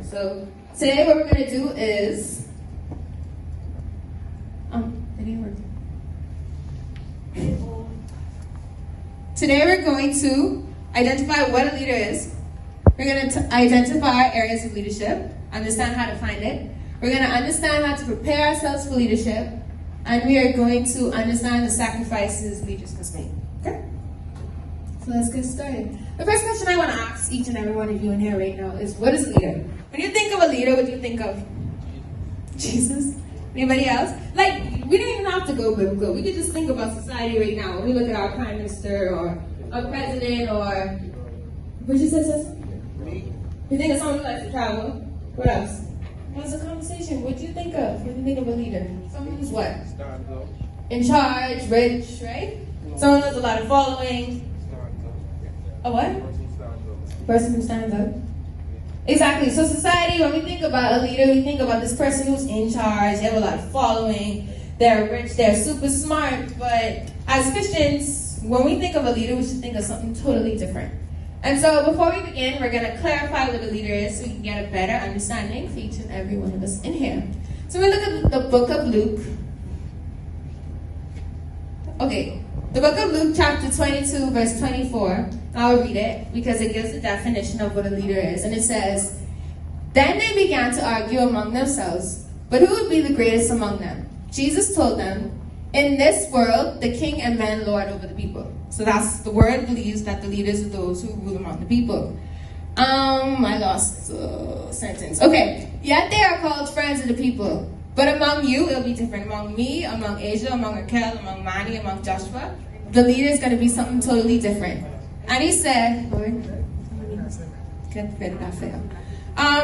time. So today what we're going to do is, it didn't work. Today we're going to identify what a leader is. We're going to identify our areas of leadership, understand how to find it. We're going to understand how to prepare ourselves for leadership, and we are going to understand the sacrifices leaders must make. Okay? So let's get started. The first question I want to ask each and every one of you in here right now is, what is a leader? When you think of a leader, what do you think of? Jesus? Anybody else? Like, we don't even have to go biblical. We could just think about society right now. When we look at our prime minister or our president or... What did you say, sis? You think of someone who likes to travel? What else? What's the conversation? What do you think of when you think of a leader? Someone who's what? In charge, rich, right? Someone who has a lot of following. A what? Person who stands up. Exactly. So society, when we think about a leader, we think about this person who's in charge. They have a lot of following. They're rich. They're super smart. But as Christians, when we think of a leader, we should think of something totally different. And so before we begin, we're going to clarify what a leader is so we can get a better understanding for each and every one of us in here. So we look at the book of Luke. Okay, the book of Luke chapter 22 verse 24. I'll read it because it gives the definition of what a leader is. And it says, "Then they began to argue among themselves, but who would be the greatest among them? Jesus told them, 'In this world, the king and men lord over the people.'" So that's, the word believes that the leaders are those who rule among the people. I lost the sentence. Okay. "Yet they are called friends of the people. But among you, it'll be different. Among me, among Asia, among Raquel, among Manny, among Joshua, the leader is going to be something totally different." And he said,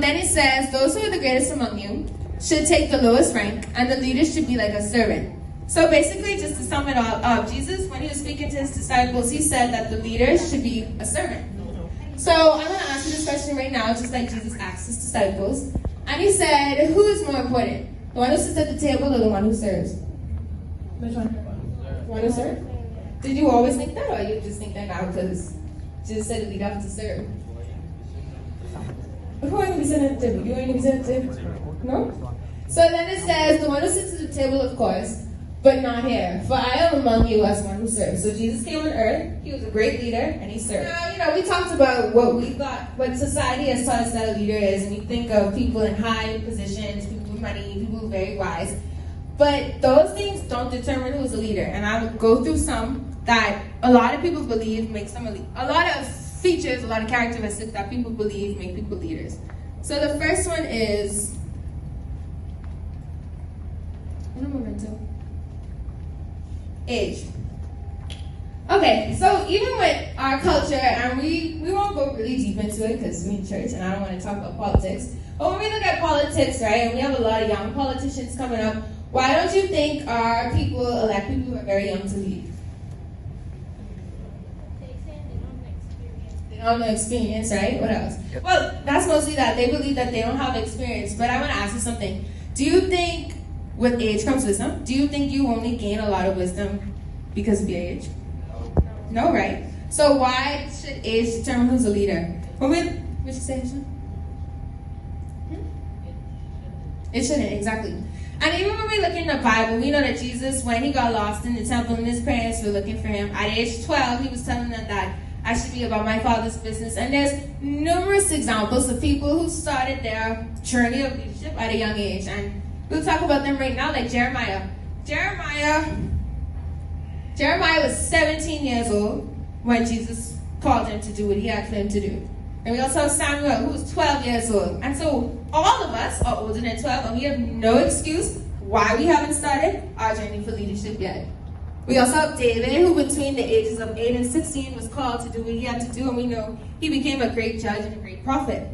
then he says, "Those who are the greatest among you should take the lowest rank, and the leader should be like a servant." So basically, just to sum it all up, Jesus, when he was speaking to his disciples, he said that the leader should be a servant. So I'm going to ask you this question right now, just like Jesus asked his disciples. And he said, who is more important? The one who sits at the table or the one who serves? Which one? The one who serves? Did you always think that, or you just think that now because Jesus said the leader has to serve? Who are going to be sitting at the table? You ain't going to be sitting at the table? No? So then it says, the one who sits at the table, of course, but not here. For I am among you as one who serves. So Jesus came on earth. He was a great leader, and he served. Now, we talked about what we thought, what society has taught us that a leader is, and we think of people in high positions, people with money, people who are very wise. But those things don't determine who's a leader. And I will go through some that a lot of people believe makes them a lot of features, a lot of characteristics that people believe make people leaders. So the first one is age. Okay, so even with our culture, and we won't go really deep into it because we're in church and I don't want to talk about politics, but when we look at politics, right, and we have a lot of young politicians coming up, why don't you think our people elect people who are very young to lead? They don't have no experience, right? What else? Well, that's mostly that. They believe that they don't have experience, but I want to ask you something. Do you think with age comes wisdom? Do you think you only gain a lot of wisdom because of your age? No, right? So why should age determine who's a leader? What did you say? It shouldn't, exactly. And even when we look in the Bible, we know that Jesus, when he got lost in the temple and his parents were looking for him, at age 12, he was telling them that I should be about my Father's business. And there's numerous examples of people who started their journey of leadership at a young age. And we'll talk about them right now, like Jeremiah. Jeremiah was 17 years old when Jesus called him to do what he had for him to do. And we also have Samuel, who was 12 years old. And so all of us are older than 12, and we have no excuse why we haven't started our journey for leadership yet. We also have David, who between the ages of 8 and 16 was called to do what he had to do, and we know he became a great judge and a great prophet.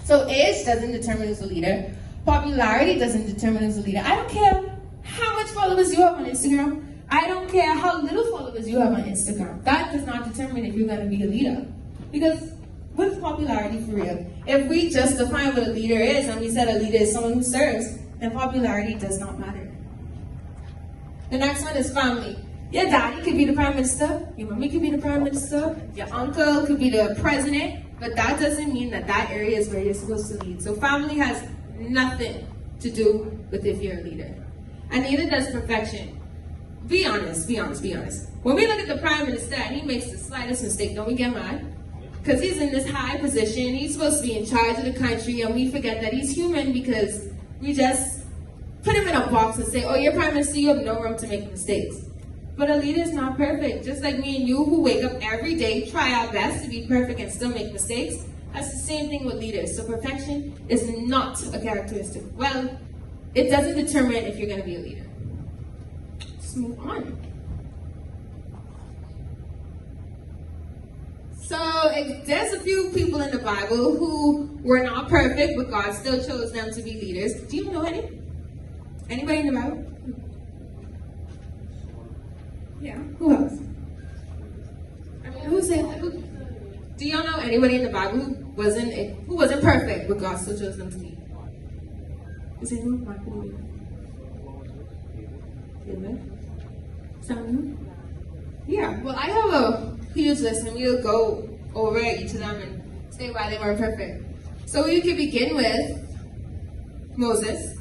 So age doesn't determine who's a leader. Popularity doesn't determine who's a leader. I don't care how much followers you have on Instagram. I don't care how little followers you have on Instagram. That does not determine if you're going to be a leader. Because what's popularity for real? If we just define what a leader is, and we said a leader is someone who serves, then popularity does not matter. The next one is family. Your daddy could be the prime minister, your mommy could be the prime minister, your uncle could be the president, but that doesn't mean that that area is where you're supposed to lead. So family has nothing to do with if you're a leader. And neither does perfection. Be honest, be honest, be honest. When we look at the Prime Minister and he makes the slightest mistake, don't we get mad? Because he's in this high position, he's supposed to be in charge of the country, and we forget that he's human because we just put him in a box and say, oh, you're Prime Minister, you have no room to make mistakes. But a leader is not perfect. Just like me and you who wake up every day, try our best to be perfect and still make mistakes. That's the same thing with leaders. So perfection is not a characteristic. Well, it doesn't determine if you're going to be a leader. Let's move on. So there's a few people in the Bible who were not perfect, but God still chose them to be leaders. Do you know any? Anybody in the Bible? Yeah. Who else? I mean, who said that? Do y'all know anybody in the Bible who wasn't perfect, but God still chose them to lead? Is anyone? Michael? David? Samuel? Yeah. Well, I have a huge list, and we'll go over each of them and say why they weren't perfect. So we could begin with Moses.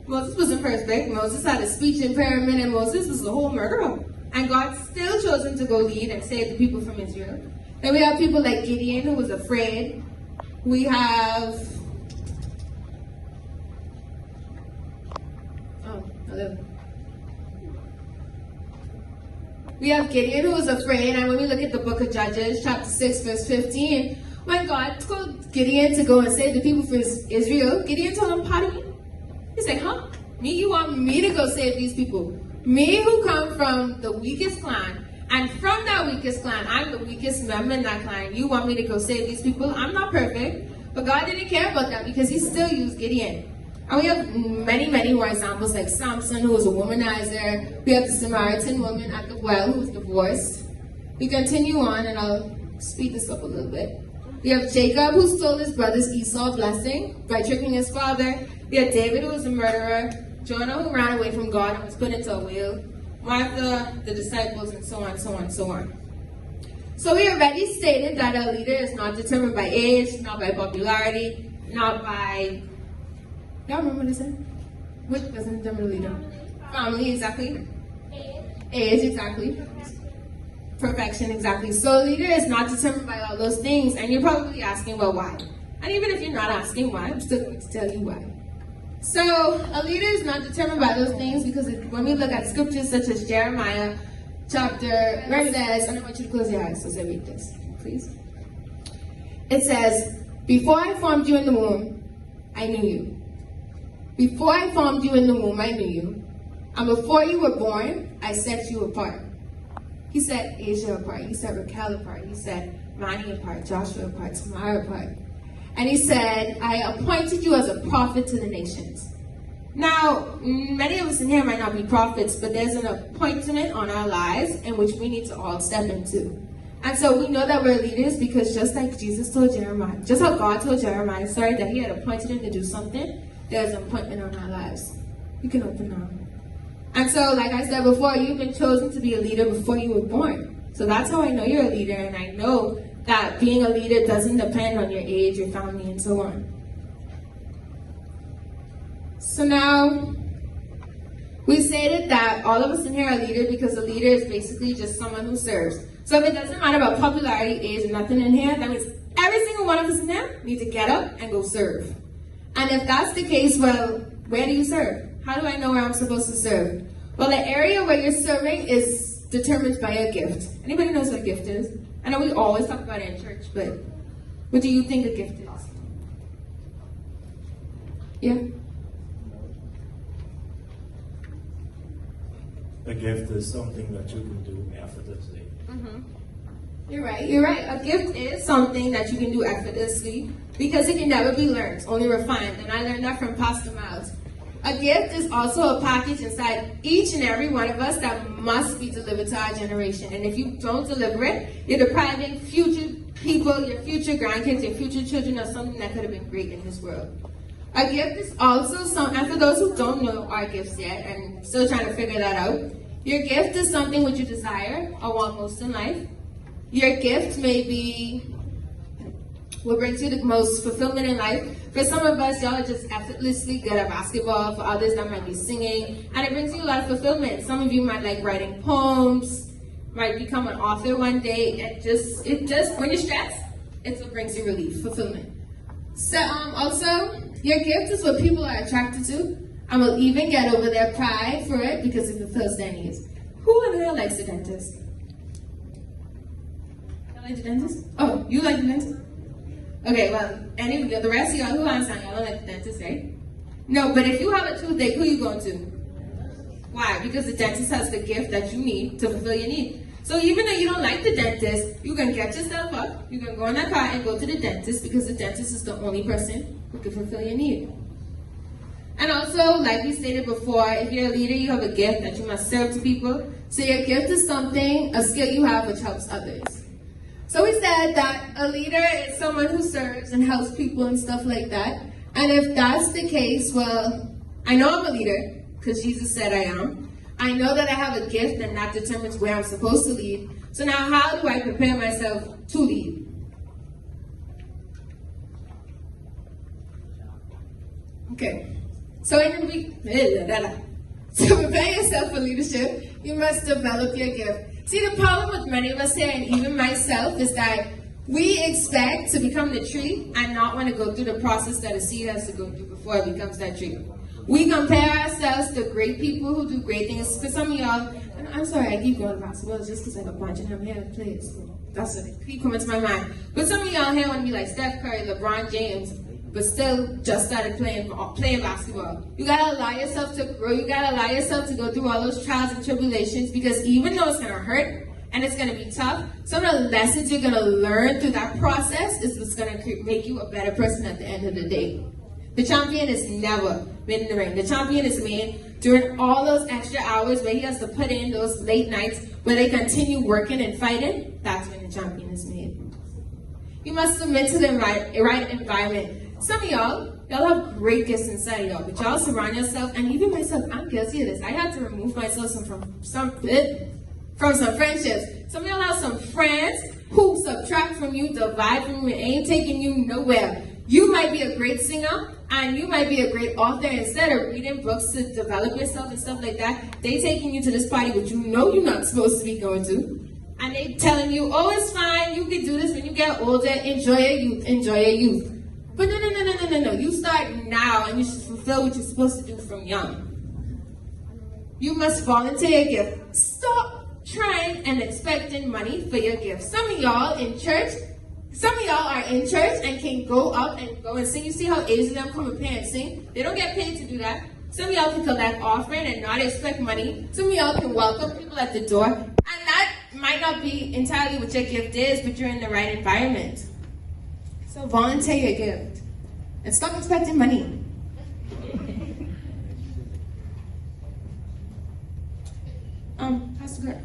Moses wasn't perfect. Moses had a speech impairment, and Moses was a whole murderer. And God still chose him to go lead and save the people from Israel. Then we have people like Gideon, who was afraid. We have... We have Gideon, who was afraid. And when we look at the book of Judges, chapter 6, verse 15, when God told Gideon to go and save the people for Israel, Gideon told him, pardon me? He's like, huh? Me? You want me to go save these people? Me who come from the weakest clan, and from that weakest clan, I'm the weakest member in that clan. You want me to go save these people? I'm not perfect. But God didn't care about that because he still used Gideon. And we have many, many more examples like Samson, who was a womanizer. We have the Samaritan woman at the well who was divorced. We continue on, and I'll speed this up a little bit. We have Jacob, who stole his brother's Esau blessing by tricking his father. We have David, who was a murderer. Jonah, who ran away from God and was put into a whale. Martha, the disciples, and so on, so on, so on. So we already stated that a leader is not determined by age, not by popularity, not by... Y'all remember what I said? Which doesn't determine a leader? Family, exactly. Age, exactly. Perfection, exactly. So a leader is not determined by all those things, and you're probably asking, well, why? And even if you're not asking why, I'm still going to tell you why. So a leader is not determined by those things because when we look at scriptures such as Jeremiah chapter, where it says, and I want you to close your eyes as I read this, please. It says, before I formed you in the womb, I knew you. Before I formed you in the womb, I knew you. And before you were born, I set you apart. He set Asia apart. He set Raquel apart. He set Mani apart, Joshua apart, Tamar apart. And he said, I appointed you as a prophet to the nations. Now, many of us in here might not be prophets, but there's an appointment on our lives in which we need to all step into. And so we know that we're leaders because just like Jesus told Jeremiah, just how God told Jeremiah, that he had appointed him to do something, there's an appointment on our lives. You can open now. And so, like I said before, you've been chosen to be a leader before you were born. So that's how I know you're a leader, and I know that being a leader doesn't depend on your age, your family, and so on. So now, we stated that all of us in here are leaders because a leader is basically just someone who serves. So if it doesn't matter about popularity, age, or nothing in here, that means every single one of us in here need to get up and go serve. And if that's the case, well, where do you serve? How do I know where I'm supposed to serve? Well, the area where you're serving is determined by a gift. Anybody knows what a gift is? I know we always talk about it in church, but what do you think a gift is? Yeah? A gift is something that you can do effortlessly. Mm-hmm. You're right. A gift is something that you can do effortlessly because it can never be learned, only refined. And I learned that from Pastor Miles. A gift is also a package inside each and every one of us that must be delivered to our generation. And if you don't deliver it, you're depriving future people, your future grandkids, your future children of something that could have been great in this world. A gift is also and for those who don't know our gifts yet and still trying to figure that out, your gift is something which you desire or want most in life. Your gift may be What brings you the most fulfillment in life? For some of us, y'all are just effortlessly good at basketball. For others, that might be singing. And it brings you a lot of fulfillment. Some of you might like writing poems, might become an author one day. It just when you're stressed, it's what brings you relief, fulfillment. So also, your gift is what people are attracted to. And will even get over their pride for it because it fulfills their needs. Who in here likes the dentist? You like the dentist? Oh, you like the dentist? Okay, well, the rest of y'all who understand, y'all don't like the dentist, right? No, but if you have a toothache, who you going to? Why? Because the dentist has the gift that you need to fulfill your need. So even though you don't like the dentist, you can get yourself up, you can go in that car and go to the dentist because the dentist is the only person who can fulfill your need. And also, like we stated before, if you're a leader, you have a gift that you must serve to people. So your gift is a skill you have which helps others. So we said that a leader is someone who serves and helps people and stuff like that. And if that's the case, well, I know I'm a leader because Jesus said I am. I know that I have a gift and that determines where I'm supposed to lead. So now how do I prepare myself to lead? Okay. So to prepare yourself for leadership, you must develop your gift. See, the problem with many of us here, and even myself, is that we expect to become the tree and not want to go through the process that a seed has to go through before it becomes that tree. We compare ourselves to great people who do great things. For some of y'all, and I'm sorry I keep going to basketball, it's just because I got watching him here play. That's what keep coming to my mind. But some of y'all here want to be like Steph Curry, LeBron James, but still just started playing basketball. You gotta allow yourself to grow. You gotta allow yourself to go through all those trials and tribulations, because even though it's gonna hurt and it's gonna be tough, some of the lessons you're gonna learn through that process is what's gonna make you a better person at the end of the day. The champion is never made in the ring. The champion is made during all those extra hours where he has to put in those late nights where they continue working and fighting. That's when the champion is made. You must submit to the right environment. Some of y'all have great gifts inside of y'all, but y'all surround yourself, and even myself, I'm guilty of this. I had to remove myself from some friendships. Some of y'all have some friends who subtract from you, divide from you, and ain't taking you nowhere. You might be a great singer, and you might be a great author. Instead of reading books to develop yourself and stuff like that, they taking you to this party, which you know you're not supposed to be going to. And they telling you, oh, it's fine, you can do this when you get older, enjoy your youth. But no. You start now and you should fulfill what you're supposed to do from young. You must volunteer your gift. Stop trying and expecting money for your gift. Some of y'all are in church and can go up and go and sing. You see how Asian them come and pay and sing? They don't get paid to do that. Some of y'all can collect offering and not expect money. Some of y'all can welcome people at the door. And that might not be entirely what your gift is, but you're in the right environment. So volunteer your gift. And stop expecting money. Pastor Greg.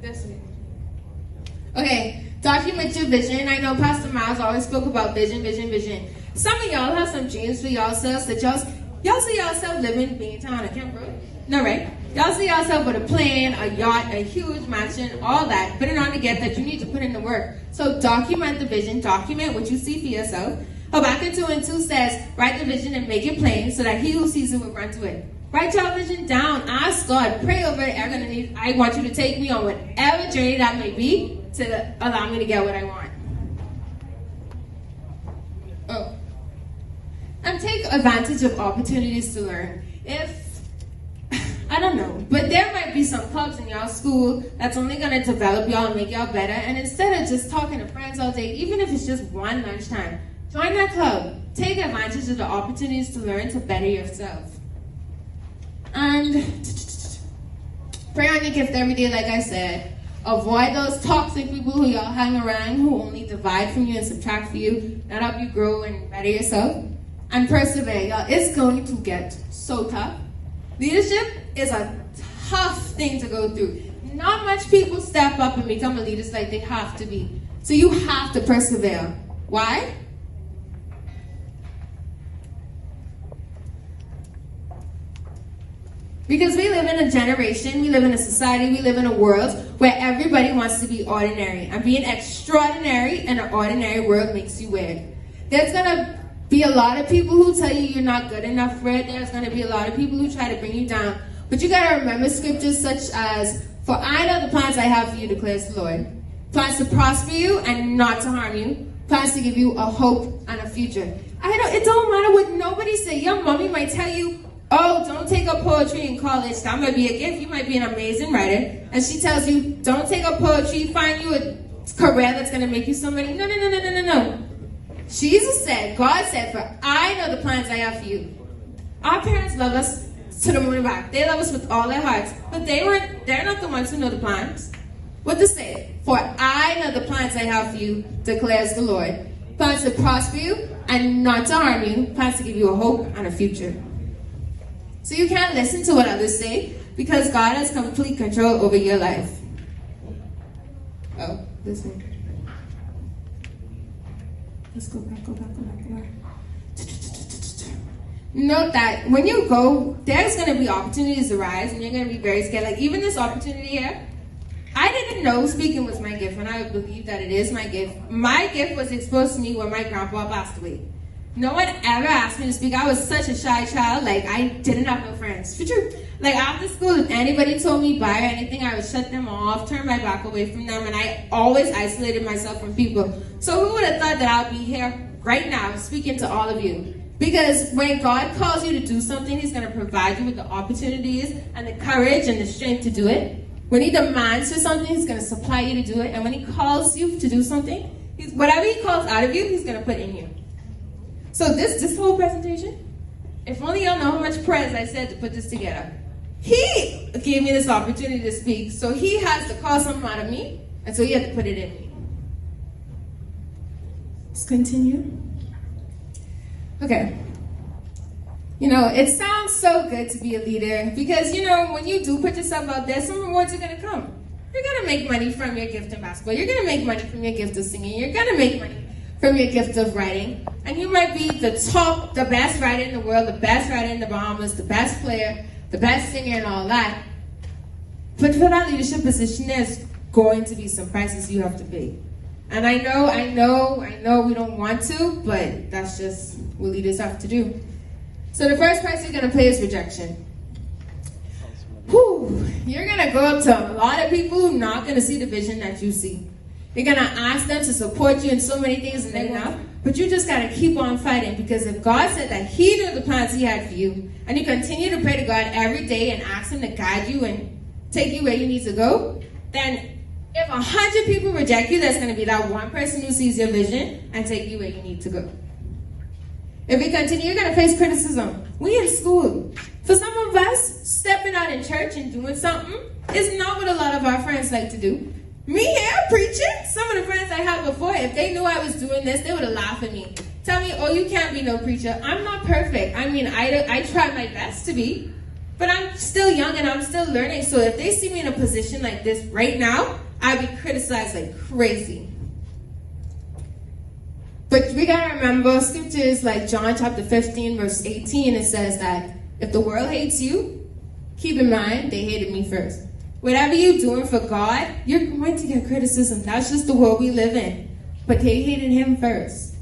This way. Okay, document your vision. I know Pastor Miles always spoke about vision. Some of y'all have some dreams for yourselves that y'all see yourself living in Beantown or Kent Road. No, right? Y'all see yourself with a plane, a yacht, a huge mansion, all that. But in order to get that, you need to put in the work. So document the vision, document what you see for yourself. Habakkuk 2:2 says, write the vision and make it plain so that he who sees it will run to it. Write your vision down. Ask God. Pray over it. I want you to take me on whatever journey that may be to allow me to get what I want. Oh. And take advantage of opportunities to learn. I don't know, but there might be some clubs in y'all school that's only going to develop y'all and make y'all better. And instead of just talking to friends all day, even if it's just one lunchtime, join that club. Take advantage of the opportunities to learn to better yourself. And pray on your gift every day, like I said. Avoid those toxic people who y'all hang around who only divide from you and subtract from you, not help you grow and better yourself. And persevere, y'all. It's going to get so tough. Leadership is a tough thing to go through. Not much people step up and become a leader like they have to be. So you have to persevere. Why? Because we live in a generation, we live in a society, we live in a world where everybody wants to be ordinary. And being extraordinary in an ordinary world makes you weird. There's going to be a lot of people who tell you you're not good enough for it. There's going to be a lot of people who try to bring you down. But you got to remember scriptures such as, "For I know the plans I have for you, declares the Lord. Plans to prosper you and not to harm you. Plans to give you a hope and a future." It don't matter what nobody say. Your mommy might tell you, "Oh, don't take up poetry in college. That might be a gift. You might be an amazing writer." And she tells you, "Don't take up poetry. Find you a career that's going to make you somebody." No. Jesus said, God said, "For I know the plans I have for you." Our parents love us to the moon and back. They love us with all their hearts. But they're not the ones who know the plans. What to say? "For I know the plans I have for you, declares the Lord. Plans to prosper you and not to harm you. Plans to give you a hope and a future." So you can't listen to what others say because God has complete control over your life. Oh, this one. Let's go back. Note that when you go, there's going to be opportunities arise and you're going to be very scared. Like even this opportunity here, I didn't know speaking was my gift, and I believe that it is my gift. My gift was exposed to me when my grandpa passed away. No one ever asked me to speak. I was such a shy child. Like, I didn't have no friends. For true. Like, after school, if anybody told me bye or anything, I would shut them off, turn my back away from them, and I always isolated myself from people. So who would have thought that I'll be here right now speaking to all of you? Because when God calls you to do something, He's going to provide you with the opportunities and the courage and the strength to do it. When He demands for something, He's going to supply you to do it. And when He calls you to do something, whatever He calls out of you, He's going to put in you. So this whole presentation, if only y'all know how much prayers I said to put this together. He gave me this opportunity to speak, so He has to call something out of me, and so He had to put it in me. Let's continue. Okay. It sounds so good to be a leader because, when you do put yourself out there, some rewards are going to come. You're going to make money from your gift in basketball. You're going to make money from your gift of singing. You're going to make money from your gift of writing. And you might be the best writer in the world, the best writer in the Bahamas, the best player, the best singer and all that. But for that leadership position, there's going to be some prices you have to pay. And I know we don't want to, but that's just what leaders have to do. So the first price you're going to pay is rejection. You're going to go up to a lot of people who are not going to see the vision that you see. You're going to ask them to support you in so many things and they're not. But you just got to keep on fighting, because if God said that He knew the plans He had for you, and you continue to pray to God every day and ask Him to guide you and take you where you need to go, then if 100 people reject you, there's going to be that one person who sees your vision and take you where you need to go. If we continue, you're going to face criticism. We in school. For some of us, stepping out in church and doing something is not what a lot of our friends like to do. Me here preaching, some of the friends I had before, if they knew I was doing this, they would have laughed at me. Tell me, "Oh, you can't be no preacher." I'm not perfect. I try my best to be, but I'm still young and I'm still learning. So if they see me in a position like this right now, I'd be criticized like crazy. But we gotta remember scriptures like John chapter 15, verse 18. It says that if the world hates you, keep in mind they hated me first. Whatever you're doing for God, you're going to get criticism. That's just the world we live in. But they hated Him first.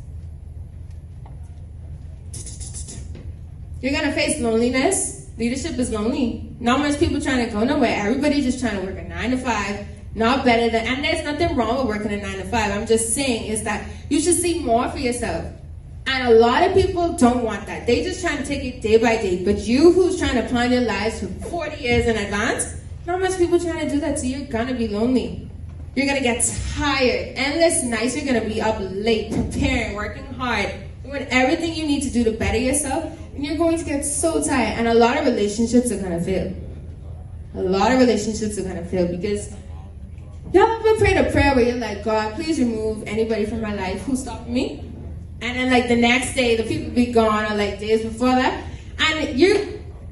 You're going to face loneliness. Leadership is lonely. Not much people trying to go nowhere. Everybody's just trying to work a 9 to 5. Not better than, and there's nothing wrong with working a 9 to 5. I'm just saying is that you should see more for yourself. And a lot of people don't want that. They just trying to take it day by day. But you who's trying to plan your lives for 40 years in advance, not much people trying to do that, so you're going to be lonely. You're going to get tired. Endless nights, you're going to be up late, preparing, working hard, doing everything you need to do to better yourself, and you're going to get so tired. And a lot of relationships are going to fail. A lot of relationships are going to fail because y'all ever prayed a prayer where you're like, "God, please remove anybody from my life who's stopping me?" And then like the next day, the people be gone, or like days before that. And your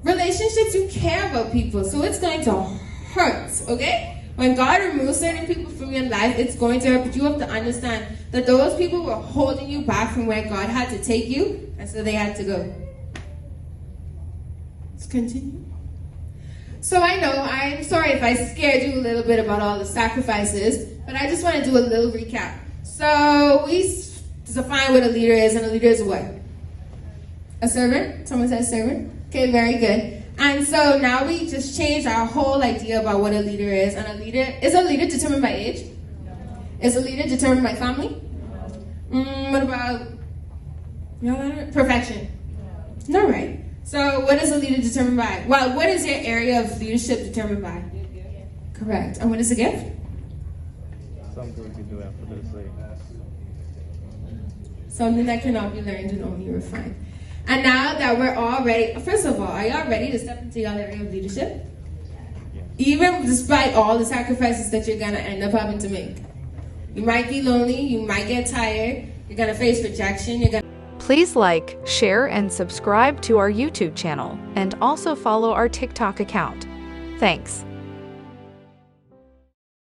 relationships, you care about people, so it's going to hurt, okay? When God removes certain people from your life, it's going to hurt, but you have to understand that those people were holding you back from where God had to take you, and so they had to go. Let's continue. So I know, I'm sorry if I scared you a little bit about all the sacrifices, but I just want to do a little recap. So we define what a leader is, and a leader is what? A servant? Someone said servant? Okay, very good. And so now we just changed our whole idea about what a leader is. And is a leader determined by age? Is a leader determined by family? What about perfection? No, right? So what is a leader determined by? Well, what is your area of leadership determined by? Correct. And what is a gift? Something we can do effortlessly. Something that cannot be learned and only refined. And now that we're all ready, first of all, are y'all ready to step into your area of leadership? Even despite all the sacrifices that you're going to end up having to make. You might be lonely, you might get tired, you're going to face rejection, Please like, share, and subscribe to our YouTube channel, and also follow our TikTok account. Thanks.